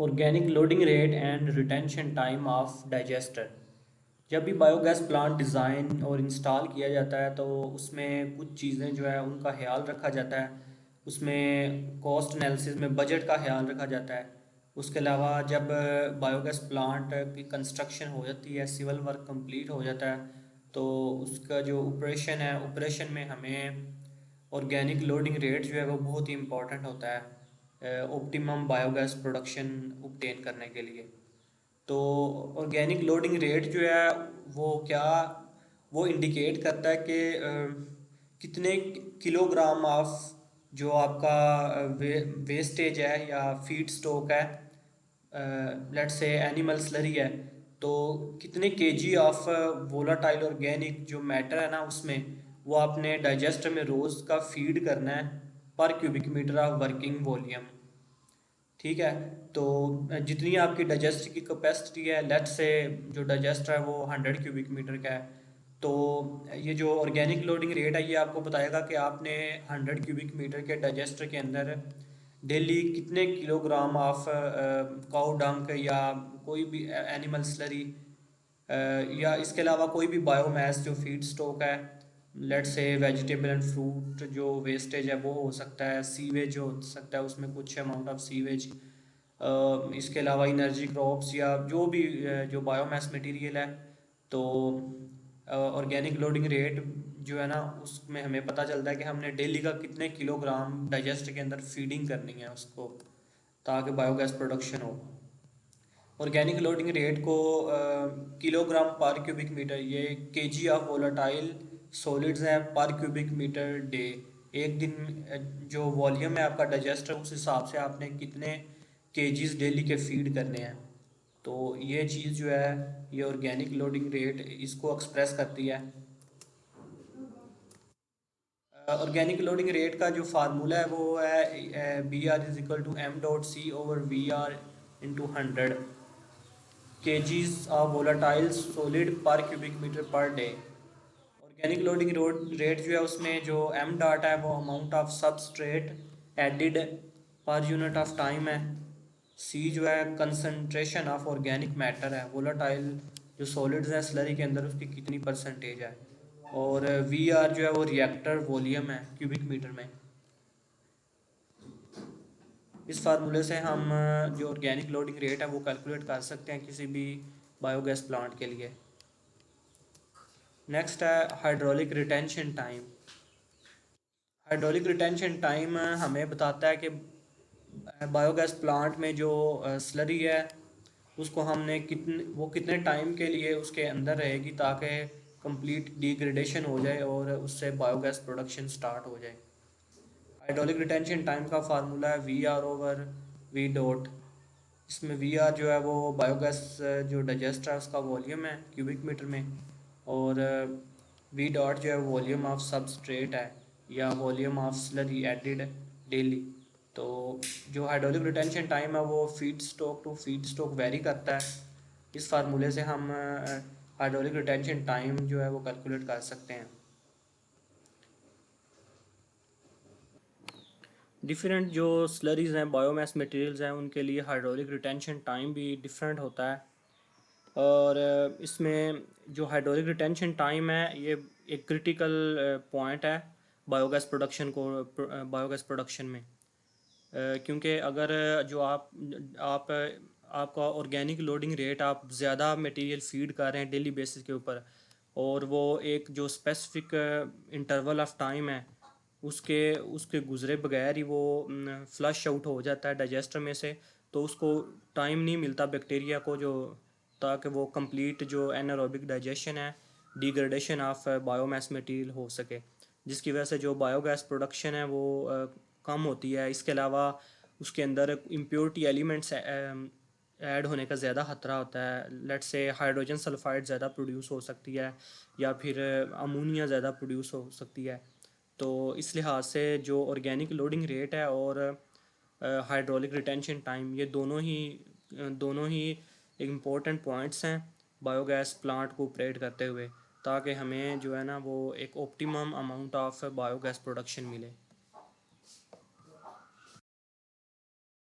Organic loading rate and retention time of digester. जब भी biogas plant design और install किया जाता है तो उसमें कुछ चीज़ें जो है उनका ख्याल रखा जाता है। उसमें कॉस्ट एनालिसिस में बजट का ख्याल रखा जाता है। उसके अलावा जब बायोगैस प्लांट की कंस्ट्रक्शन हो जाती है, सिविल वर्क कंप्लीट हो जाता है, तो उसका जो ऑपरेशन है, ऑपरेशन में हमें ऑर्गेनिक लोडिंग रेट जो है वो बहुत ही इम्पोर्टेंट होता है ऑप्टिमम बायोगैस प्रोडक्शन obtain करने के लिए। तो ऑर्गेनिक लोडिंग रेट जो है वो क्या वो इंडिकेट करता है कि कितने किलोग्राम ऑफ जो आपका वेस्टेज है या फीड स्टॉक है, लेट्स से एनिमल स्लरी है, तो कितने केजी ऑफ वोलाटाइल ऑर्गेनिक जो मैटर है ना उसमें, वो आपने डाइजेस्टर में रोज़ का फीड करना है पर cubic metre of working volume. ठीक है। तो जितनी आपकी डाइजेस्ट की कैपेसिटी है, लेट्स से जो डाइजेस्टर है वो 100 क्यूबिक मीटर का है, तो ये जो ऑर्गेनिक लोडिंग रेट है ये आपको बताएगा कि आपने 100 क्यूबिक मीटर के डाइजेस्टर के अंदर डेली कितने किलोग्राम ऑफ काऊ डंक या कोई भी एनिमल स्लरी या इसके अलावा कोई भी बायोमास जो फीड स्टॉक है, let's say vegetable and fruit जो वेस्टेज है वो हो सकता है, सीवेज हो सकता है उसमें कुछ अमाउंट ऑफ सीवेज, इसके अलावा इनर्जी क्रॉप्स या जो भी जो बायोमास मटेरियल है। तो ऑर्गेनिक लोडिंग रेट जो है ना उसमें हमें पता चलता है कि हमने डेली का कितने किलोग्राम डाइजेस्ट के अंदर फीडिंग करनी है उसको, ताकि बायोगैस प्रोडक्शन हो। ऑर्गेनिक लोडिंग रेट को किलोग्राम पर क्यूबिक मीटर, ये केजी ऑफ वोलाटाइल सॉलिड्स हैं पर क्यूबिक मीटर डे। एक दिन जो वॉल्यूम है आपका डाइजेस्टर, उस हिसाब से आपने कितने केजीज डेली के फीड करने हैं। तो ये चीज़ जो है ये ऑर्गेनिक लोडिंग रेट इसको एक्सप्रेस करती है। ऑर्गेनिक लोडिंग रेट का जो फार्मूला है वो है BR=m.C/VR/100 kgs of volatile solid per cubic meter per day। Organic loading rate जो है उसमें जो एम डाट है वो amount of substrate added per unit of time है। सी जो है कंसनट्रेशन ऑफ ऑर्गेनिक मैटर है, वोलाटाइल जो सॉलिड्स हैं स्लरी के अंदर उसकी कितनी परसेंटेज है। और वी आर जो है वो रिएक्टर वॉल्यूम है क्यूबिक मीटर में। इस फार्मूले से हम जो ऑर्गेनिक लोडिंग रेट है वो कैलकुलेट कर सकते हैं किसी भी बायोगैस प्लांट के लिए। नेक्स्ट है hydraulic retention time. Hydraulic retention time हमें बताता है कि बायोगैस प्लांट में जो स्लरी है उसको हमने कितने टाइम के लिए उसके अंदर रहेगी ताकि कंप्लीट डिग्रेडेशन हो जाए और उससे बायोगैस प्रोडक्शन स्टार्ट हो जाए। हाइड्रोलिक रिटेंशन टाइम का फार्मूला है VR/V डॉट। इसमें VR जो है वो बायोगैस जो डाइजेस्टर है उसका वॉल्यूम है क्यूबिक मीटर में, और V डॉट जो है वॉल्यूम ऑफ सबस्ट्रेट है या volume of slurry added daily. तो जो हाइड्रोलिक रिटेंशन टाइम है वो feed stock to feed stock vary करता है। इस फार्मूले से हम हाइड्रोलिक रिटेंशन टाइम जो है वो कैलकुलेट कर सकते हैं। डिफरेंट जो स्लरीज हैं, बायोमास मटेरियल्स हैं, उनके लिए हाइड्रोलिक रिटेंशन टाइम भी डिफरेंट होता है। और इसमें जो हाइड्रोलिक रिटेंशन टाइम है ये एक क्रिटिकल पॉइंट है बायोगैस प्रोडक्शन में। क्योंकि अगर जो आप आपका ऑर्गेनिक लोडिंग रेट आप ज़्यादा मटेरियल फीड कर रहे हैं डेली बेसिस के ऊपर, और वो एक जो स्पेसिफिक इंटरवल ऑफ टाइम है उसके उसके गुज़रे बगैर ही वो फ्लश आउट हो जाता है डाइजेस्टर में से, तो उसको टाइम नहीं मिलता बैक्टीरिया को जो ताकि वो कंप्लीट जो एनारोबिक डाइजेशन है, डिग्रेडेशन ऑफ बायोमास मटेरियल हो सके, जिसकी वजह से जो बायोगैस प्रोडक्शन है वो कम होती है। इसके अलावा उसके अंदर इम्प्योरिटी एलिमेंट्स ऐड होने का ज़्यादा ख़तरा होता है। लेट्स से हाइड्रोजन सल्फाइड ज़्यादा प्रोड्यूस हो सकती है या फिर अमोनिया ज़्यादा प्रोड्यूस हो सकती है। तो इस लिहाज से जो ऑर्गेनिक लोडिंग रेट है और हाइड्रोलिक रिटेंशन टाइम, ये दोनों ही एक इम्पोर्टेंट पॉइंट्स हैं बायोगैस प्लांट को ऑपरेट करते हुए, ताकि हमें जो है ना वो एक optimum amount of biogas production मिले।